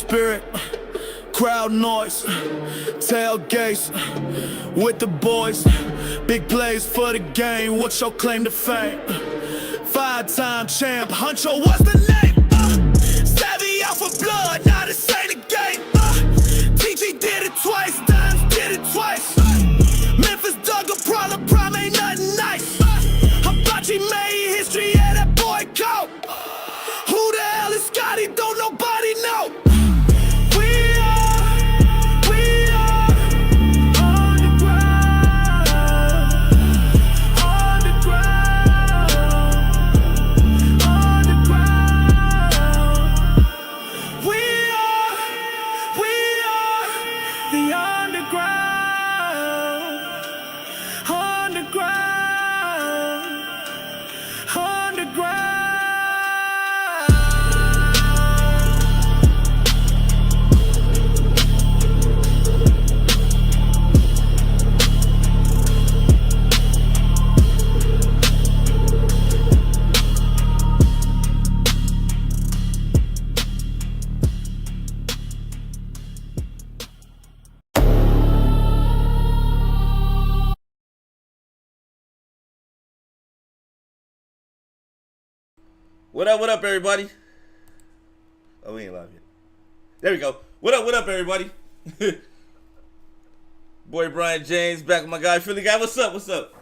spirit, crowd noise, tailgates with the boys. Big plays for the game, what's your claim to fame? 5-time champ, Huncho, what's the name? Savvy out for blood, now this ain't a game. TG did it twice, Dimes did it twice. Memphis dug a problem, prime ain't nothing nice. Hibachi made history, yeah, that boy caught. Who the hell is Scotty? Don't nobody know. What up, everybody? Oh, we ain't live yet. There we go. What up, everybody? Boy, Brian James, back with my guy, Philly guy. What's up?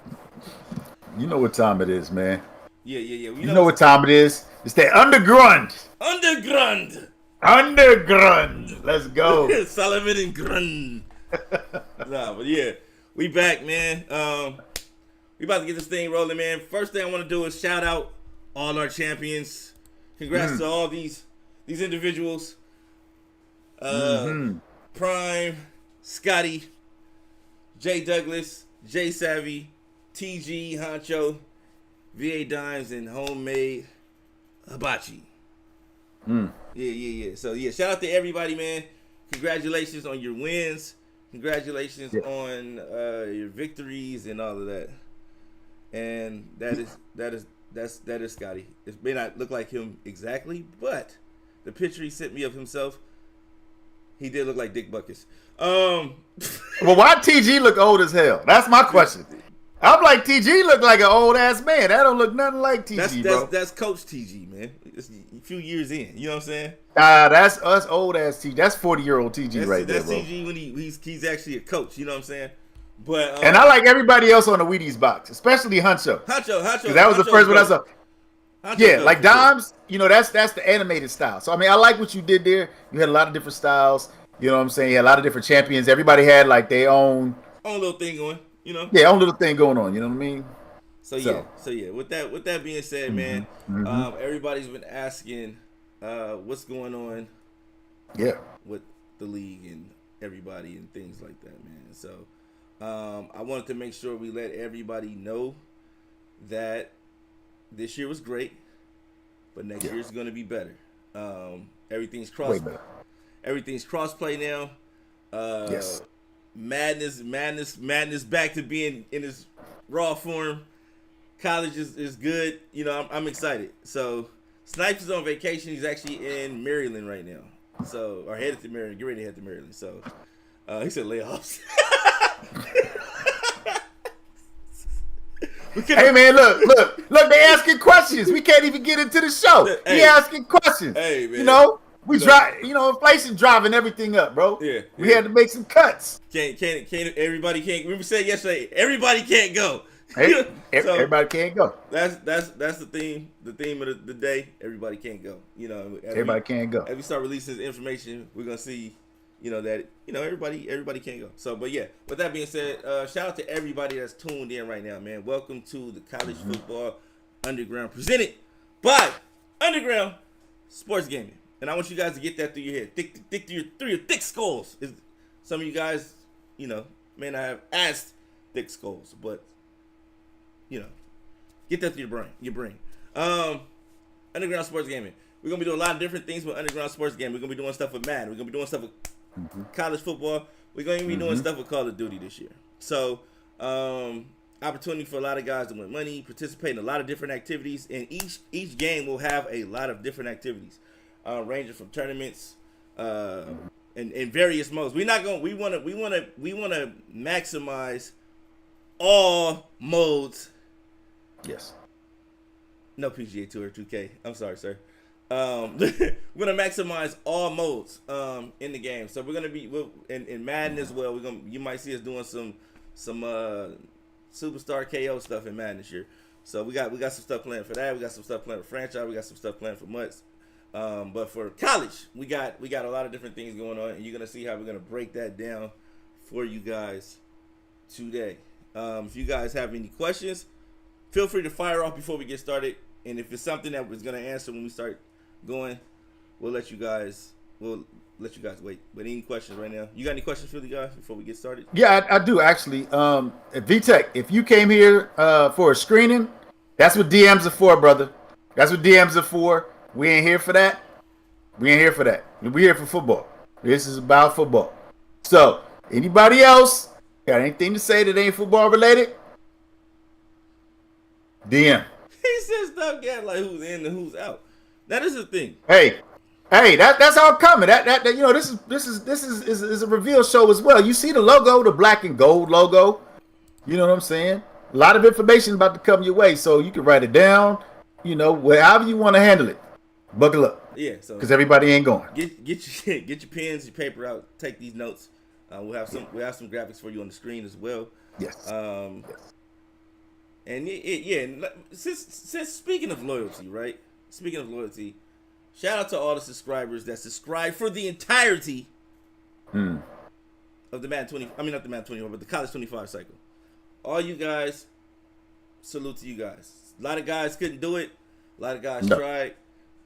You know what time it is, man. Yeah. You know what time it is. It's the Underground. Let's go. Solomon and Grund. Nah, but yeah, we back, man. We about to get this thing rolling, man. First thing I want to do is shout out all our champions. Congrats to all these individuals. Prime, Scotty, Jay Douglas, Jay Savvy, TG, Honcho, VA Dimes, and Homemade Hibachi. Yeah. So yeah, shout out to everybody, man. Congratulations on your wins. Congratulations on your victories and all of that. And that is Scotty. It may not look like him exactly, but the picture he sent me of himself, he did look like Dick Buckus. Well, why TG look old as hell? That's my question. I'm like, TG look like an old ass man. That don't look nothing like TG, bro. That's Coach TG, man. It's a few years in. You know what I'm saying? That's us old ass TG. That's 40-year-old TG right there, bro. That's TG when he's actually a coach. You know what I'm saying? But and I like everybody else on the Wheaties box, especially Huncho. Honcho. That was the first one I saw. Yeah, like Dimes, you know, that's the animated style. So I mean, I like what you did there. You had a lot of different styles. You know what I'm saying? You had a lot of different champions. Everybody had like their own little thing going. You know? Yeah, own little thing going on. You know what I mean? So yeah. With that being said, man, everybody's been asking what's going on. Yeah. With the league and everybody and things like that, man. So I wanted to make sure we let everybody know that this year was great, but next year is going to be better. Everything's crossplay now. Yes. Madness back to being in its raw form. College is good. You know, I'm excited. So Snipes is on vacation. He's actually in Maryland right now. So, or headed to Maryland. Get ready to head to Maryland. So he said layoffs. Hey man, look! They asking questions. We can't even get into the show. He asking questions. Hey man, you know we drive. You know, inflation driving everything up, bro. Yeah, we had to make some cuts. Can't everybody can't. We said yesterday, everybody can't go. Everybody can't go. That's the theme. The theme of the day. Everybody can't go. You know, everybody can't go. As we start releasing this information, we're gonna see. You know that everybody can't go. So, but yeah. With that being said, shout out to everybody that's tuned in right now, man. Welcome to the College Football Underground, presented by Underground Sports Gaming. And I want you guys to get that through your head, through your thick skulls. Some of you guys, may not have asked thick skulls, but get that through your brain. Underground Sports Gaming. We're gonna be doing a lot of different things with Underground Sports Gaming. We're gonna be doing stuff with Madden. We're gonna be doing stuff with college football. We're going to be doing stuff with Call of Duty this year. So, opportunity for a lot of guys to win money, participate in a lot of different activities, and each game will have a lot of different activities, ranging from tournaments, in various modes. We want to maximize all modes. Yes. No PGA Tour 2K. I'm sorry, sir. We're gonna maximize all modes in the game. So we're gonna be in Madden as well. You might see us doing some Superstar KO stuff in Madden this year. So we got some stuff planned for that. We got some stuff planned for franchise. We got some stuff planned for months. But for college, we got a lot of different things going on, and you're gonna see how we're gonna break that down for you guys today. If you guys have any questions, feel free to fire off before we get started. And if it's something that we're gonna answer when we start going, we'll let you guys wait. But any questions right now? You got any questions for the guys before we get started? Yeah, I do actually. VTech, if you came here for a screening, that's what DMs are for, brother. That's what DMs are for. We ain't here for that. We ain't here for that. We're here for football. This is about football. So, anybody else got anything to say that ain't football related? DM. He said stuff like who's in and who's out. That is the thing. Hey, that's all coming. That you know, this is a reveal show as well. You see the logo, the black and gold logo. You know what I'm saying? A lot of information about to come your way, so you can write it down. You know, however you want to handle it. Buckle up. Yeah, so because everybody ain't going. Get your pens, your paper out. Take these notes. We'll have some graphics for you on the screen as well. Yes. Yes. And since speaking of loyalty, right? Speaking of loyalty, shout out to all the subscribers that subscribe for the entirety of the Madden 20. I mean, not the Madden 24, but the College 25 cycle. All you guys, salute to you guys. A lot of guys couldn't do it. A lot of guys tried,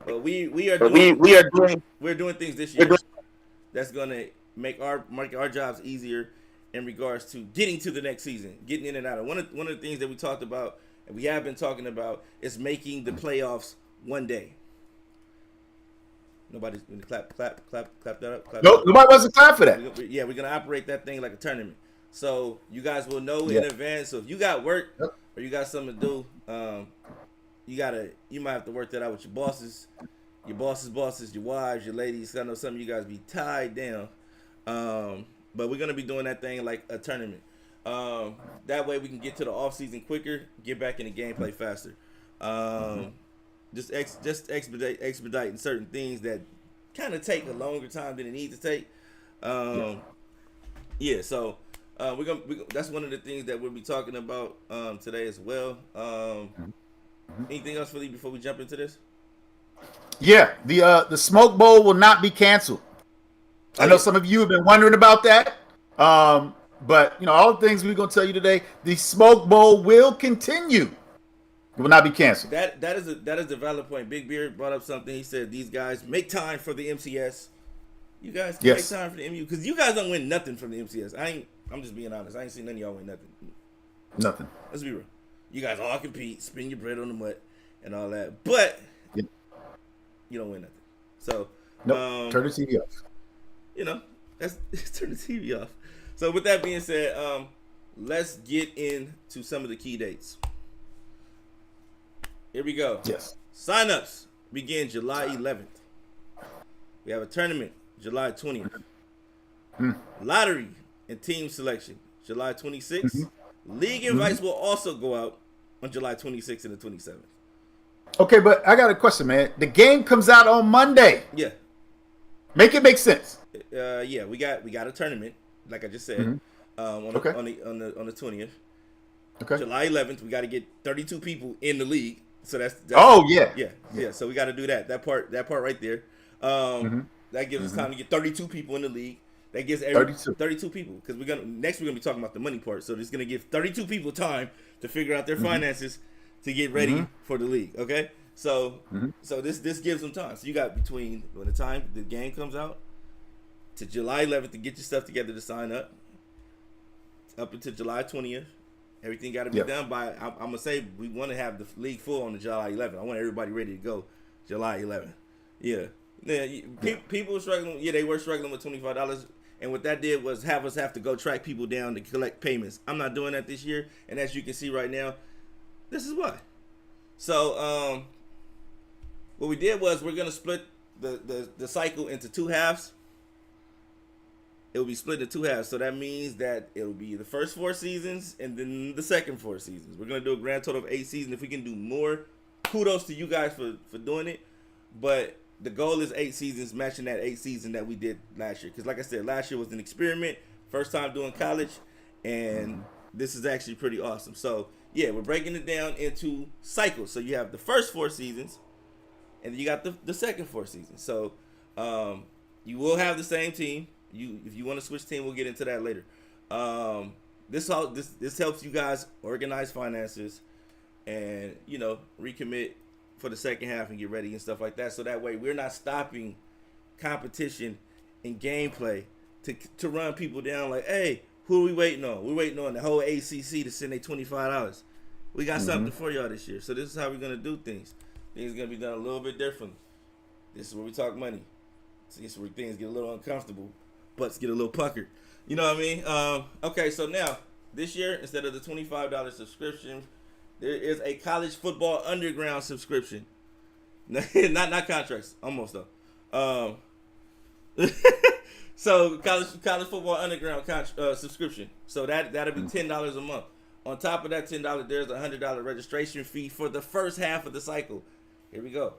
but we're doing things this year that's gonna make our jobs easier in regards to getting to the next season, getting in and out. One of the things that we talked about and we have been talking about is making the playoffs one day. Nobody's gonna clap that up. Nope, nobody wants to clap for that. We're gonna operate that thing like a tournament. So you guys will know in advance. So if you got work or you got something to do, you might have to work that out with your bosses, your wives, your ladies. I know some of you guys be tied down. But we're gonna be doing that thing like a tournament. That way we can get to the off season quicker, get back in the gameplay faster. Just expediting certain things that kind of take a longer time than it needs to take. So we're gonna that's one of the things that we'll be talking about today as well. Anything else for you before we jump into this? Yeah, the Smoke Bowl will not be canceled. I know some of you have been wondering about that. But you know, all the things we're gonna tell you today, the Smoke Bowl will continue. It will not be canceled. That is a valid point. Big Beard brought up something. He said these guys make time for the MCS. You guys can make time for the MU because you guys don't win nothing from the MCS. I'm just being honest. I ain't seen none of y'all win nothing. Nothing. Let's be real. You guys all compete, spin your bread on the mud, and all that, but you don't win nothing. So turn the TV off. You know, that's turn the TV off. So with that being said, let's get into some of the key dates. Here we go. Yes. Sign-ups begin July 11th. We have a tournament July 20th. Lottery and team selection July 26th. League invites will also go out on July 26th and the 27th. Okay, but I got a question, man. The game comes out on Monday. Yeah. Make it make sense. We got a tournament, like I just said, on the 20th. Okay. July 11th, we got to get 32 people in the league. So that's yeah. So we got to do that. That part right there. That gives us time to get 32 people in the league. That gives 32 people because we're gonna be talking about the money part. So it's gonna give 32 people time to figure out their finances to get ready for the league. Okay. So this gives them time. So you got between when the time the game comes out to July 11th to get your stuff together to sign up until July 20th. Everything got to be done by. I'm gonna say we want to have the league full on the July 11th. I want everybody ready to go July 11th. Yeah. People were struggling. Yeah, they were struggling with $25. And what that did was have us have to go track people down to collect payments. I'm not doing that this year. And as you can see right now, this is why. So what we did was we're gonna split the cycle into two halves. it will be split into 2 halves. So that means that it'll be the first 4 seasons and then the second 4 seasons. We're gonna do a grand total of 8 seasons. If we can do more, kudos to you guys for doing it. But the goal is 8 seasons, matching that 8 season that we did last year. Because like I said, last year was an experiment, first time doing college, and this is actually pretty awesome. So yeah, we're breaking it down into cycles. So you have the first 4 seasons, and then you got the second 4 seasons. So you will have the same team. If you want to switch team, we'll get into that later. This helps you guys organize finances and recommit for the second half and get ready and stuff like that. So that way we're not stopping competition and gameplay to run people down like, hey, who are we waiting on? We're waiting on the whole ACC to send their $25. We got something for y'all this year. So this is how we're gonna do things. Things are gonna be done a little bit differently. This is where we talk money. This is where things get a little uncomfortable, butts get a little puckered. You know what I mean? Okay, so now this year, instead of the $25 subscription, there is a college football underground subscription. not contracts, almost though. So college football underground subscription. So that'll be $10 a month. On top of that $10, there's a $100 registration fee for the first half of the cycle. Here we go.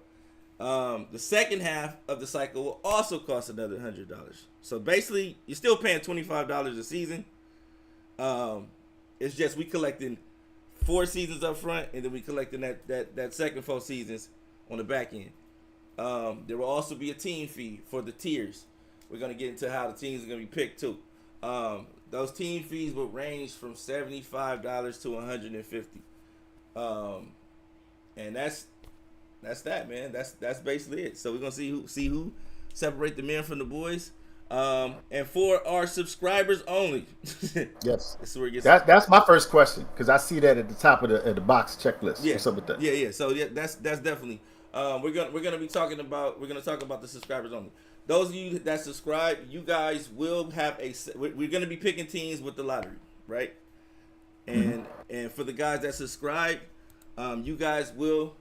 The second half of the cycle will also cost another $100. So basically, you're still paying $25 a season. It's just we collecting 4 seasons up front, and then we collecting that second 4 seasons on the back end. There will also be a team fee for the tiers. We're gonna get into how the teams are gonna be picked too. Those team fees will range from $75 to $150. And that's that, man. That's basically it. So we're gonna see who separate the men from the boys. And for our subscribers only. Yes. This is where it gets that's my first question, because I see that at the top of the box checklist. Yeah. What's up with that? Yeah. So yeah, that's definitely. We're gonna talk about the subscribers only. Those of you that subscribe, you guys will have we're gonna be picking teams with the lottery, right? And for the guys that subscribe, you guys will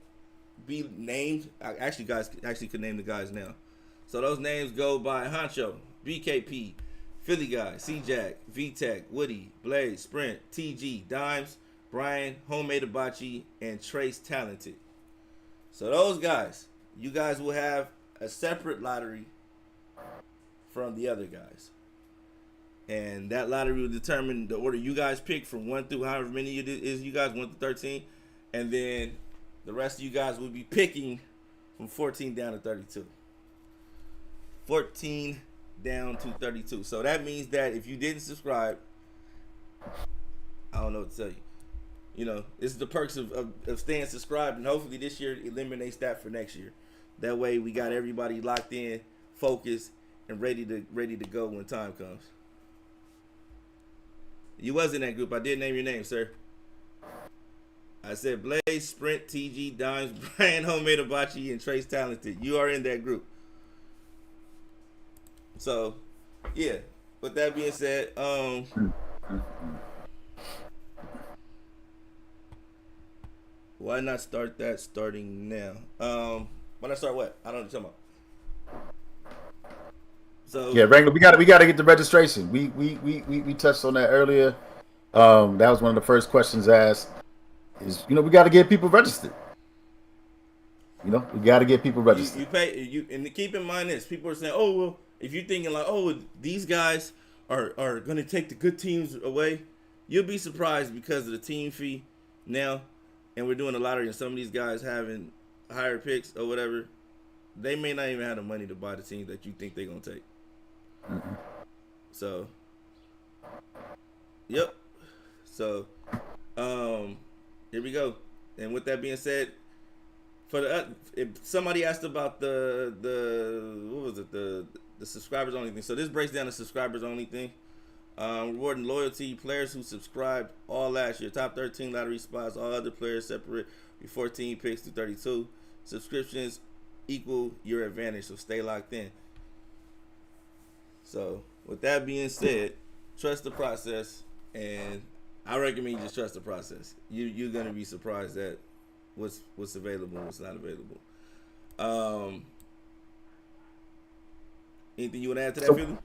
be named. Guys could name the guys now. So those names go by Honcho, BKP, Philly Guy, C-Jack, V-Tech, Woody, Blaze, Sprint, TG, Dimes, Brian, Homemade Hibachi, and Trace Talented. So those guys, you guys will have a separate lottery from the other guys. And that lottery will determine the order you guys pick from 1 through however many it is you guys, 1 through 13. And then the rest of you guys will be picking from 14 down to 32. 14 down to 32. So that means that if you didn't subscribe, I don't know what to tell you. You know, this is the perks of staying subscribed, and hopefully this year eliminates that for next year. That way we got everybody locked in, focused, and ready to go when time comes. You was in that group. I did name your name, sir. I said Blaze, Sprint, TG, Dimes, Brian, Homemade Hibachi, and Trace Talented. You are in that group. So, yeah. With that being said, why not start that starting now? Why not start what? I don't know what you're talking about. So yeah, Wrangler, we gotta get the registration. We touched on that earlier. That was one of the first questions asked. Is we got to get people registered. We got to get people registered. You pay and keep in mind this. People are saying, oh well, if you're thinking like, oh, these guys are going to take the good teams away, you'll be surprised because of the team fee now, and we're doing a lottery, and some of these guys having higher picks or whatever, they may not even have the money to buy the teams that you think they're going to take. Mm-hmm. So, yep. So, here we go. And with that being said, if somebody asked about the subscribers only thing. So this breaks down the subscribers only thing. Rewarding loyalty players who subscribed all last year. Top 13 lottery spots. All other players separate. 14 picks to 32. Subscriptions equal your advantage. So stay locked in. So with that being said, trust the process, and I recommend you just trust the process. You're gonna be surprised at what's available and what's not available. Anything you want to add to that, Philly?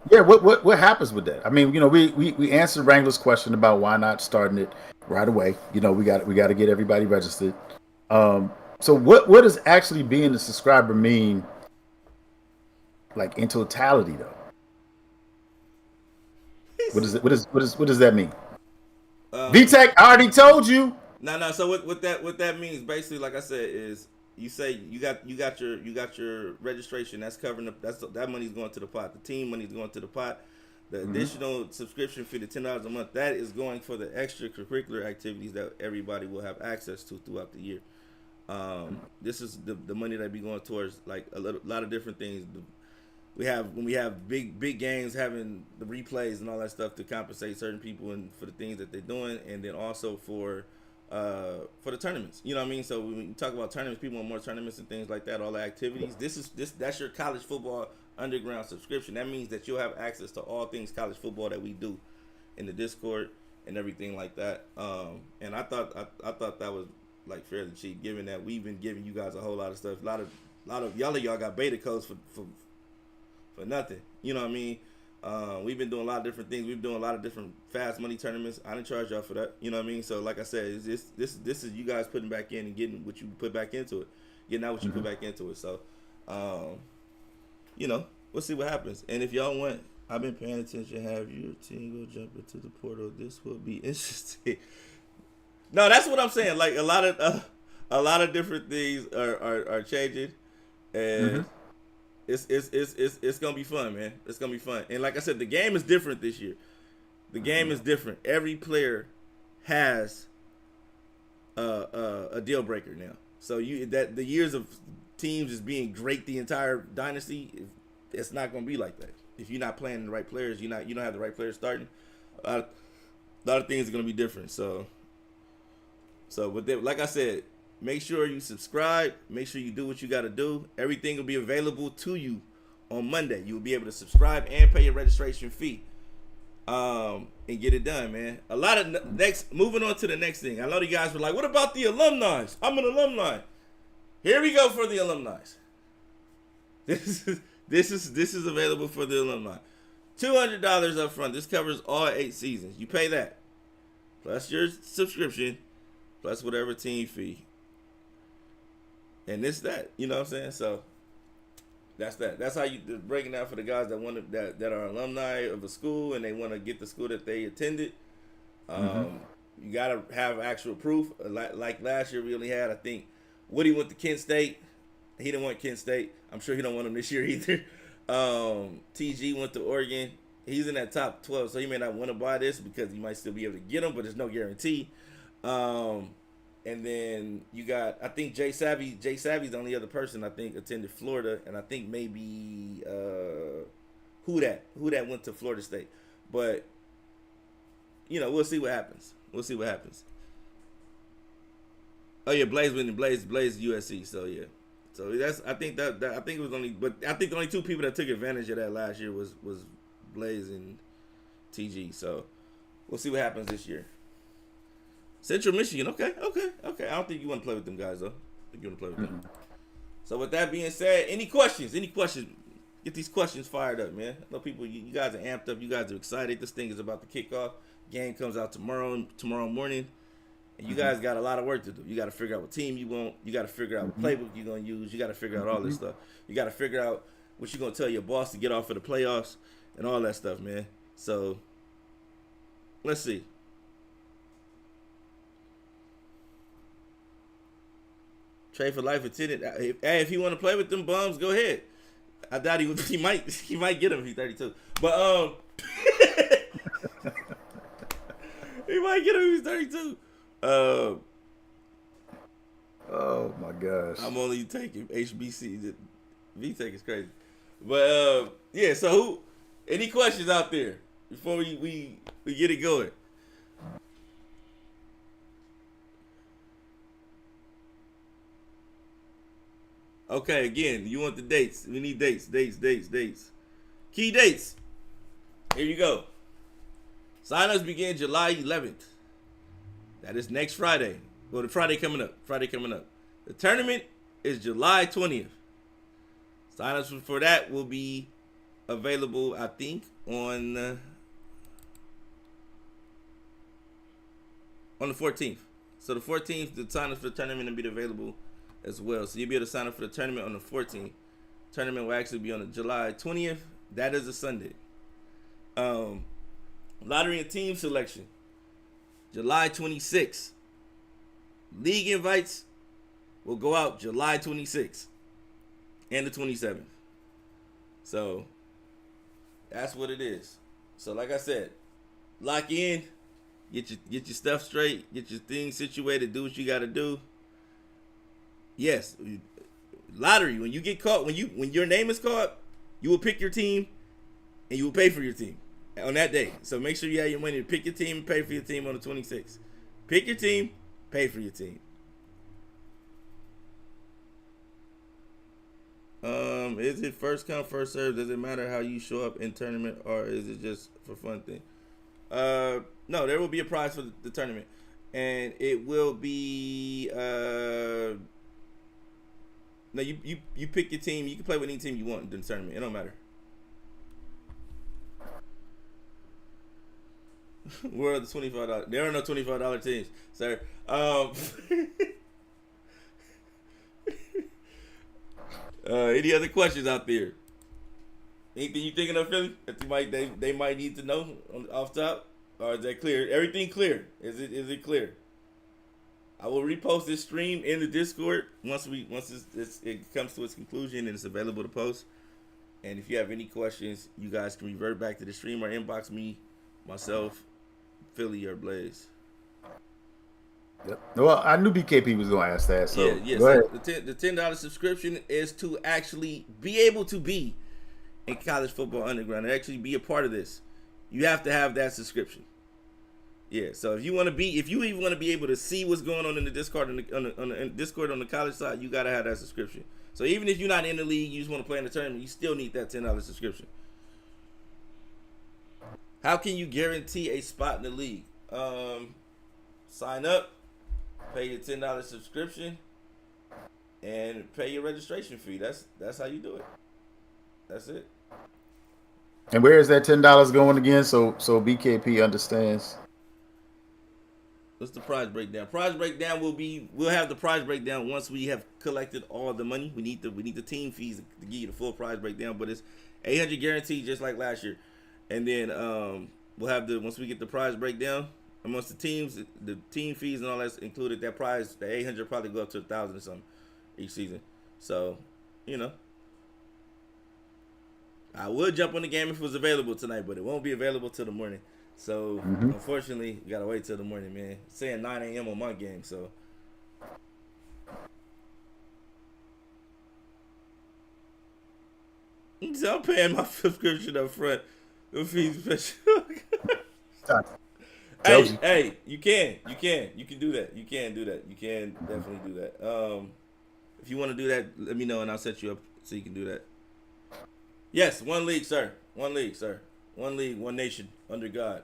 Yeah, what happens with that? I mean, we answered Wrangler's question about why not starting it right away. We got to get everybody registered. So what does actually being a subscriber mean, like in totality though? What does that mean? VTech, I already told you. No. So what that means basically, like I said, is you say you got your registration. That's covering that money's going to the pot. The team money's going to the pot. The additional subscription fee, the $10 a month, that is going for the extracurricular activities that everybody will have access to throughout the year. This is the money that be going towards like a lot of different things. When we have big games, having the replays and all that stuff to compensate certain people and for the things that they're doing, and then also for the tournaments. You know what I mean? So when you talk about tournaments, people want more tournaments and things like that, all the activities. That's your college football underground subscription. That means that you'll have access to all things college football that we do in the Discord and everything like that. And I thought that was like fairly cheap, given that we've been giving you guys a whole lot of stuff. A lot of y'all got beta codes for nothing. You know what I mean? We've been doing a lot of different things. We've been doing a lot of different fast money tournaments. I didn't charge y'all for that. You know what I mean? So like I said, this is you guys putting back in and getting what you put back into it. Getting out what you put back into it. So we'll see what happens. And if y'all want, I've been paying attention, have your team go jump into the portal. This will be interesting. No, that's what I'm saying. Like a lot of different things are changing, and it's gonna be fun, man. It's gonna be fun. And like I said, the game is different this year. The game is different. Every player has a deal breaker now. So the years of teams just being great the entire dynasty, it's not gonna be like that. If you're not playing the right players, you don't have the right players starting. A lot of things are gonna be different. But like I said, make sure you subscribe. Make sure you do what you got to do. Everything will be available to you on Monday. You will be able to subscribe and pay your registration fee, and get it done, man. Moving on to the next thing. I know you guys were like, "What about the alumni?" I'm an alumni. Here we go for the alumni. This is available for the alumni. $200 up front. This covers all 8 seasons. You pay that plus your subscription, plus whatever team fee. And that, you know what I'm saying? So that's that. That's how you breaking down for the guys that are alumni of a school and they want to get the school that they attended. You gotta have actual proof. Like last year, we only had, I think, Woody went to Kent State. He didn't want Kent State. I'm sure he don't want him this year either. TG went to Oregon. He's in that top 12, so he may not want to buy this because he might still be able to get him, but there's no guarantee. And then you got, I think Jay Savvy's the only other person I think attended Florida, and I think maybe who that went to Florida State. But we'll see what happens. Oh yeah, Blaze went to Blaze USC. So yeah, so I think it was only, but I think the only 2 people that took advantage of that last year was Blaze and TG. So we'll see what happens this year. Central Michigan, okay. I don't think you want to play with them guys, though. I think you want to play with them. So with that being said, any questions? Get these questions fired up, man. I know people, you guys are amped up. You guys are excited. This thing is about to kick off. Game comes out tomorrow morning. And you guys got a lot of work to do. You got to figure out what team you want. You got to figure out what playbook you're going to use. You got to figure out all this stuff. You got to figure out what you're going to tell your boss to get off for the playoffs and all that stuff, man. So let's see. Trade for life attendant. Hey, if you want to play with them bums, go ahead. I doubt he might get him if he's 32. But he might get him if he's 32. Oh my gosh. I'm only taking HBC. VTech is crazy. But yeah, so any questions out there before we get it going? Okay, again, you want the dates. We need dates. Key dates. Here you go. Sign-ups begin July 11th. That is next Friday. Well, the Friday coming up. The tournament is July 20th. Sign-ups for that will be available, I think, on the 14th. So the 14th, the sign up for the tournament will be available as well. So you'll be able to sign up for the tournament on the 14th. Tournament will actually be on the July 20th. That is a Sunday. Lottery and team selection, July 26th. League invites will go out July 26th and the 27th. So that's what it is. So like I said, lock in, get your stuff straight, get your things situated, do what you got to do. Yes, lottery. When you get caught, when your name is called, you will pick your team, and you will pay for your team on that day. So make sure you have your money to pick your team and pay for your team on the 26th. Pick your team, pay for your team. Is it first come, first serve? Does it matter how you show up in tournament, or is it just for fun thing? No, there will be a prize for the tournament, and it will be no, you pick your team. You can play with any team you want in the tournament. It don't matter. Where are the $25? There are no $25 teams, sir. Any other questions out there? Anything you thinking of, Philly? That they might need to know off top, or is that clear? Everything clear? Is it clear? I will repost this stream in the Discord once it comes to its conclusion and it's available to post. And if you have any questions, you guys can revert back to the stream or inbox me, myself, Philly, or Blaze. Yep. Well, I knew BKP was going to ask that. So yeah. Go So the $10 subscription is to actually be able to be in College Football Underground and actually be a part of this. You have to have that subscription. Yeah. So if you even want to be able to see what's going on in the Discord on the Discord on the college side, you got to have that subscription. So even if you're not in the league, you just want to play in the tournament, you still need that $10 subscription. How can you guarantee a spot in the league? Sign up, pay your $10 subscription, and pay your registration fee. That's how you do it. That's it. And where is that $10 going again? So BKP understands. What's the prize breakdown? Prize breakdown we'll have the prize breakdown once we have collected all the money. We need the team fees to give you the full prize breakdown, but it's 800 guaranteed just like last year. And then we'll have once we get the prize breakdown amongst the teams, the team fees and all that's included. That prize, the 800 probably go up to 1,000 or something each season. So, I would jump on the game if it was available tonight, but it won't be available till the morning. So, Unfortunately, you gotta wait till the morning, man. It's saying 9 a.m. on my game, so. So I'm paying my subscription up front. The fees special. Hey, you can do that. You can do that. You can definitely do that. If you want to do that, let me know and I'll set you up so you can do that. Yes, one league, sir. One league, sir. One league, one nation, under God.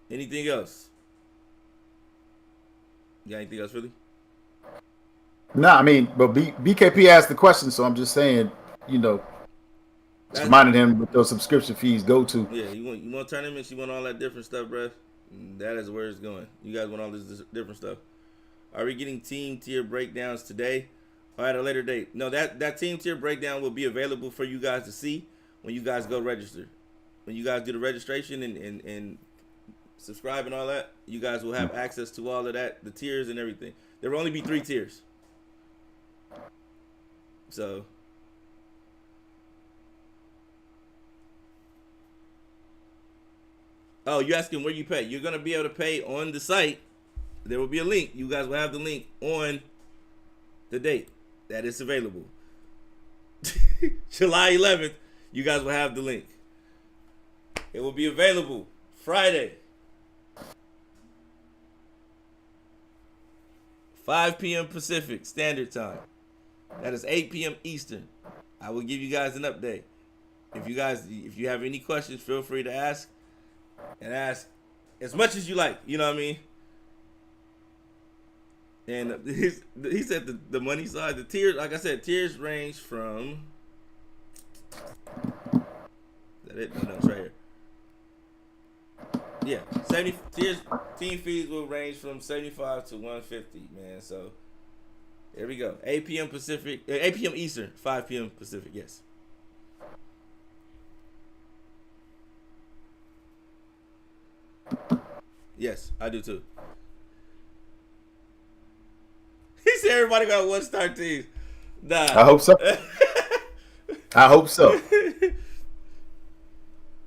Anything else? You got anything else, really? No, I mean, but BKP asked the question, so I'm just saying, just reminding him what those subscription fees go to. Yeah, you want tournaments, you want all that different stuff, bruh. That is where it's going. You guys want all this different stuff. Are we getting team tier breakdowns today or at a later date? No, that team tier breakdown will be available for you guys to see when you guys go register. When you guys do the registration and subscribe and all that, you guys will have access to all of that, the tiers and everything. There will only be 3 tiers. So, oh, you're asking where you pay. You're going to be able to pay on the site. There will be a link. You guys will have the link on the date that it's available. July 11th, you guys will have the link. It will be available Friday, 5 p.m. Pacific Standard Time. That is 8 p.m. Eastern. I will give you guys an update. If you have any questions, feel free to ask. And ask as much as you like. You know what I mean? And he said the money side, the tiers, like I said, tiers range from. Is that it? No, it's right here. Yeah, 70 tiers. Team fees will range from 75 to 150, man. So there we go. 8 p.m. Pacific, 8 p.m. Eastern, 5 p.m. Pacific. Yes. Yes, I do too. He said everybody got 1-star teams. Nah. I hope so. I hope so.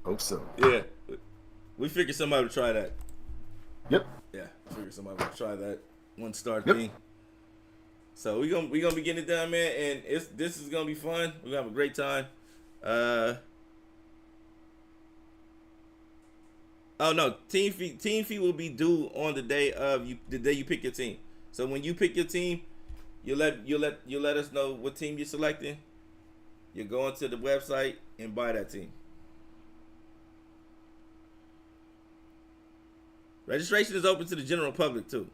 Hope so. Yeah. We figured somebody would try that. Yep. Yeah, figured somebody would try that 1-star Yep. thing. So we gonna be getting it done, man, and this is gonna be fun. We're gonna have a great time. Oh no, team fee will be due on the day you pick your team. So when you pick your team, you let us know what team you're selecting. You go onto the website and buy that team. Registration is open to the general public too.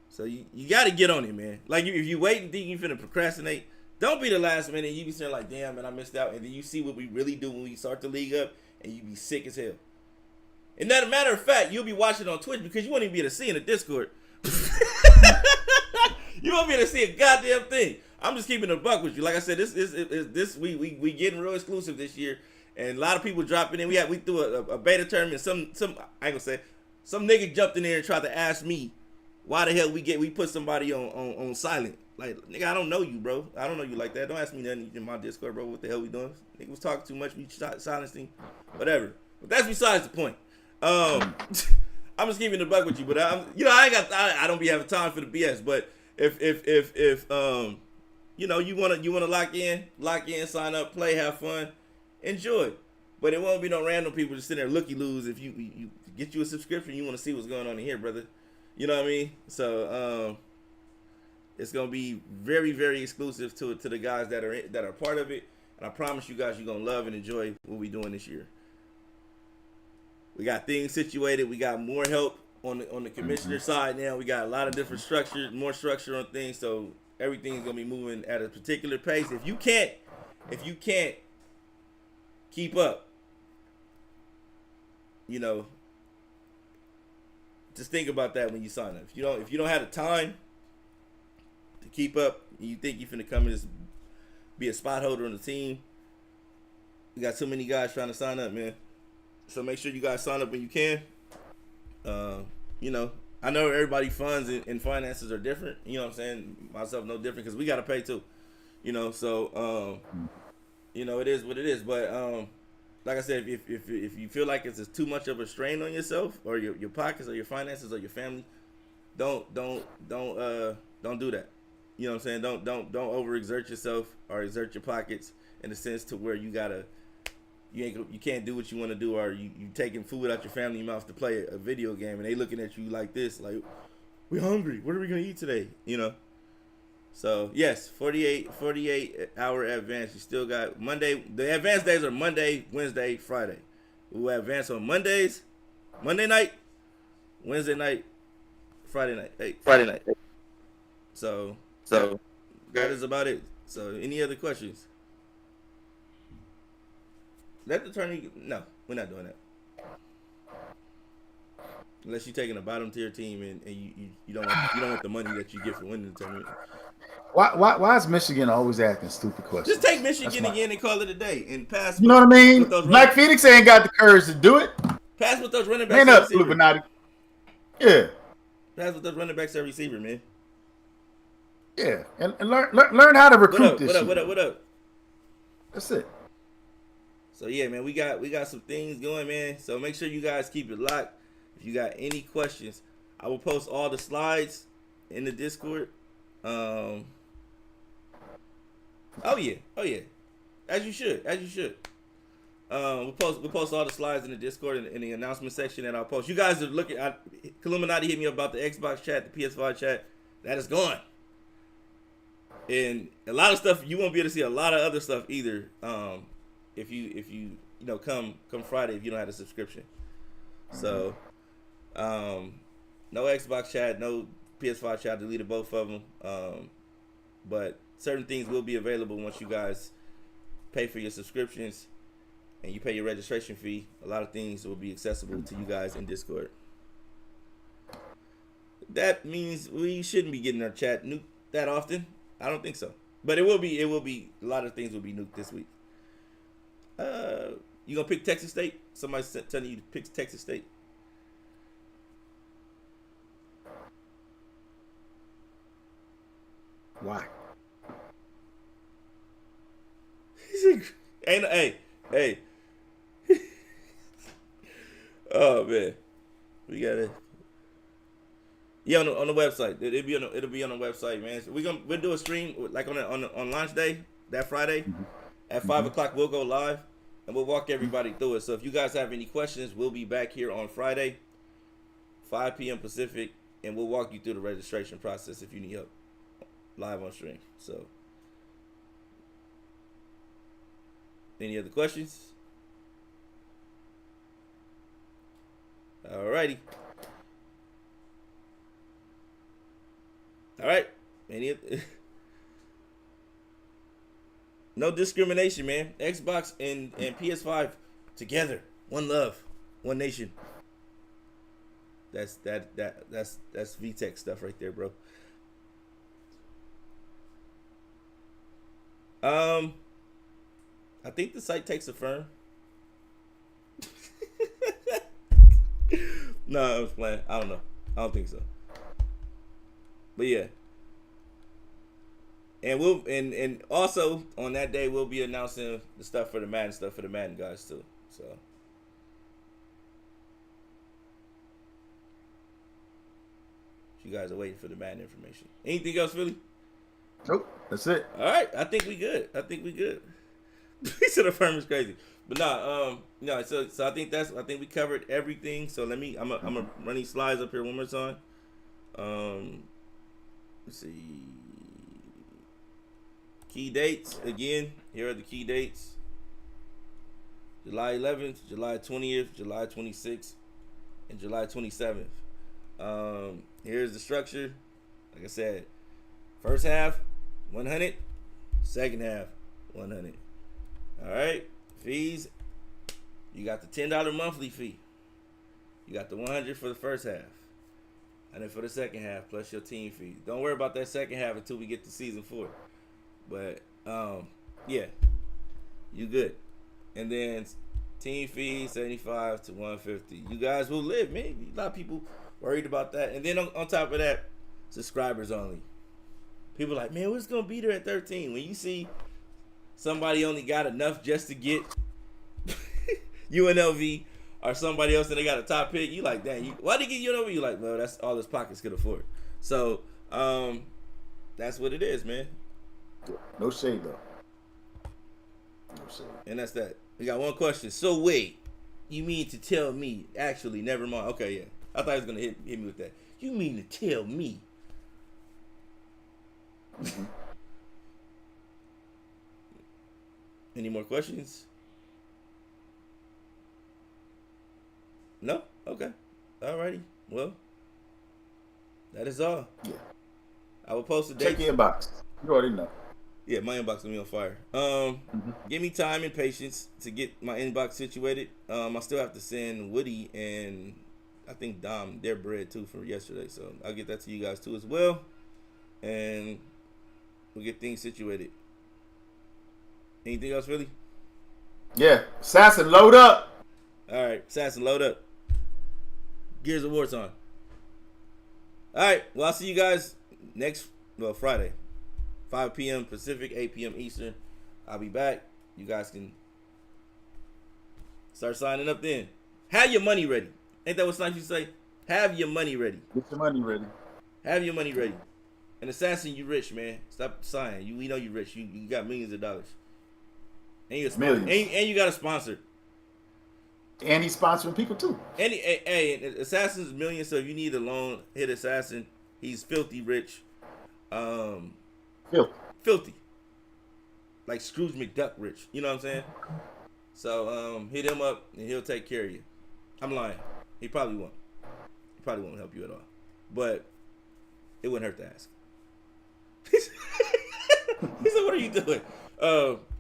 So you got to get on it, man. Like if you wait and think you're finna procrastinate, don't be the last minute. You be saying like, damn, man, I missed out. And then you see what we really do when we start the league up, and you be sick as hell. And as a matter of fact, you'll be watching on Twitch because you won't even be able to see in the Discord. You won't be able to see a goddamn thing. I'm just keeping a buck with you. Like I said, this we getting real exclusive this year. And a lot of people dropping in. We threw a beta tournament. Some I ain't gonna say, some nigga jumped in there and tried to ask me why the hell we put somebody on silent. Like, nigga, I don't know you, bro. I don't know you like that. Don't ask me nothing in my Discord, bro. What the hell we doing? Nigga was talking too much. We silenced him. Whatever. But that's besides the point. I'm just keeping the buck with you. But I don't be having time for the BS. But if you wanna lock in, sign up, play, have fun. Enjoy, but it won't be no random people just sitting there looky-loos. If you get you a subscription, you want to see what's going on in here, brother. You know what I mean? So it's gonna be very, very exclusive to the guys that are part of it, and I promise you guys, you're gonna love and enjoy what we doing this year. We got things situated. We got more help on the commissioner side now. We got a lot of different structures, more structure on things, so everything's gonna be moving at a particular pace. If you can't keep up, just think about that when you sign up. If you don't have the time to keep up, and you think you're finna come and just be a spot holder on the team, we got too many guys trying to sign up, man. So make sure you guys sign up when you can. I know everybody's funds and finances are different. You know what I'm saying? Myself no different because we gotta pay too. So it is what it is. But like I said, if you feel like it's too much of a strain on yourself or your pockets or your finances or your family, don't do that. You know what I'm saying? Don't overexert yourself or exert your pockets in the sense to where you can't do what you want to do, or you taking food out your family mouth to play a video game and they looking at you like this, like, we're hungry. What are we gonna eat today? So yes, 48 hour advance. You still got Monday. The advance days are Monday, Wednesday, Friday. We'll advance on Mondays, Monday night, Wednesday night, Friday night. Friday night. So that is about it. So any other questions? Let the attorney. No, we're not doing that. Unless you're taking a bottom tier team and you don't want the money that you get for winning the tournament. Why is Michigan always asking stupid questions? Just take Michigan again and call it a day and pass. You know what I mean? Black Phoenix ain't got the courage to do it. Pass with those running backs. Ain't up, Illuminati. Yeah. Pass with those running backs at receiver, man. Yeah, and learn how to recruit this. What up? That's it. So yeah, man, we got some things going, man. So make sure you guys keep it locked. If you got any questions, I will post all the slides in the Discord. Oh yeah. As you should. We'll post all the slides in the Discord in the announcement section that I'll post. You guys are looking at Illuminati hit me up about the Xbox chat, the PS5 chat. That is gone. And a lot of stuff you won't be able to see a lot of other stuff either. If you come Friday if you don't have a subscription. So no Xbox chat, no PS5 child deleted both of them. But certain things will be available once you guys pay for your subscriptions and you pay your registration fee. A lot of things will be accessible to you guys in Discord. That means we shouldn't be getting our chat nuked that often. I don't think so. But it will be a lot of things will be nuked this week. You gonna pick Texas State? Somebody's telling you to pick Texas State. Why? Hey. Oh man, we gotta. Yeah, on the website. It'll be on the website, man. So we'll do a stream like on launch day that Friday at 5:00. We'll go live and we'll walk everybody through it. So if you guys have any questions, we'll be back here on Friday, 5 p.m. Pacific, and we'll walk you through the registration process if you need help live on stream. So, any other questions? Alrighty. All right. No discrimination, man. Xbox and PS5 together. One love. One nation. That's VTech stuff right there, bro. I think the site takes Affirm. No, I was playing. I don't know. I don't think so. But yeah. And we'll and also on that day we'll be announcing the stuff for the Madden guys too. So you guys are waiting for the Madden information. Anything else, Philly? Nope. That's it. All right, I think we good. He said Affirm is crazy, but no. So I think we covered everything. So I'm gonna run these slides up here one more time. Let's see. Key dates again. Here are the key dates: July 11th, July 20th, July 26th, and July 27th. Here's the structure. Like I said, first half 100, second half 100. All right, fees. You got the $10 monthly fee. You got the 100 for the first half, and then for the second half plus your team fee. Don't worry about that second half until we get to season 4. But yeah, you good. And then team fee 75 to 150. You guys will live, man. A lot of people worried about that. And then on top of that, subscribers only. People like, man, what's gonna be there at 13? When you see somebody only got enough just to get UNLV or somebody else and they got a top pick, you like, dang, why did they get UNLV? You like, well, that's all his pockets could afford. So that's what it is, man. No shade though. No shade. And that's that. We got one question. So wait, you mean to tell me? Actually, never mind. Okay, yeah. I thought he was gonna hit me with that. You mean to tell me? Any more questions? No? Okay. Alrighty. Well, that is all. Yeah. I will post a date. Check your inbox. You already know. Yeah, my inbox will be on fire. Give me time and patience to get my inbox situated. I still have to send Woody and I think Dom their bread too from yesterday, so I'll get that to you guys too as well, and we'll get things situated. Anything else, really? Yeah, Assassin, load up. All right, Assassin, load up. Gears of War time. All right, well, I'll see you guys Friday. 5 p.m. Pacific, 8 p.m. Eastern. I'll be back. You guys can start signing up then. Have your money ready. Ain't that what Snipes used to say? Have your money ready. Get your money ready. Have your money ready. And Assassin, you rich, man. Stop sighing. We know you rich. You got millions of dollars. And you're Millions. And you got a sponsor. And he's sponsoring people too. And hey, Assassin's millions, so if you need a loan, hit Assassin. He's filthy rich. Filthy. Like Scrooge McDuck rich. You know what I'm saying? So hit him up and he'll take care of you. I'm lying. He probably won't. He probably won't help you at all. But it wouldn't hurt to ask. He said, "What are you doing?"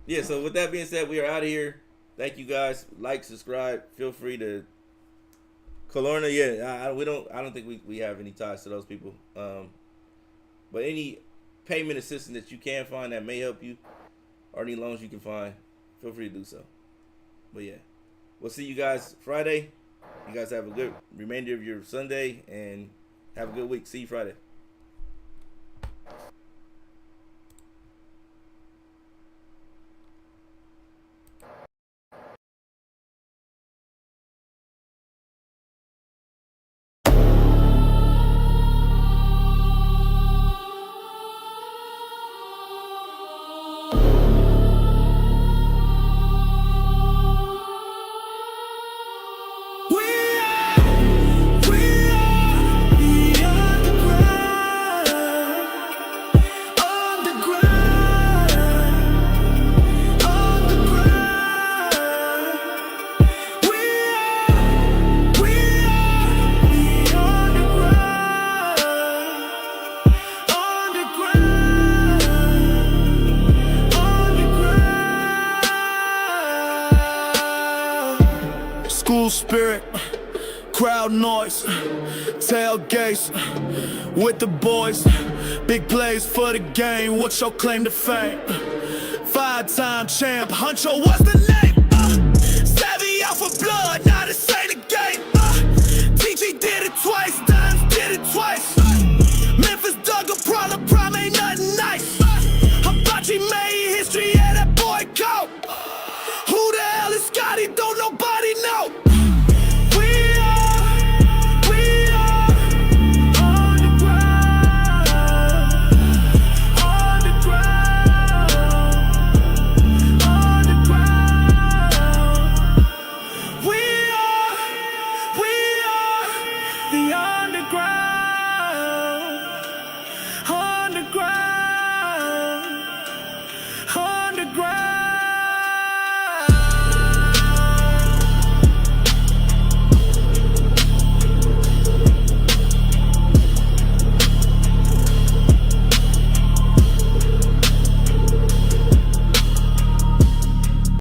Yeah. So with that being said, we are out of here. Thank you guys. Like, subscribe. Feel free to. Kalorna, yeah. I don't think we have any ties to those people. But any payment assistance that you can find that may help you, or any loans you can find, feel free to do so. But yeah, we'll see you guys Friday. You guys have a good remainder of your Sunday and have a good week. See you Friday. School spirit, crowd noise, tailgates with the boys. Big plays for the game. What's your claim to fame? 5-time champ, Huncho, what's the name?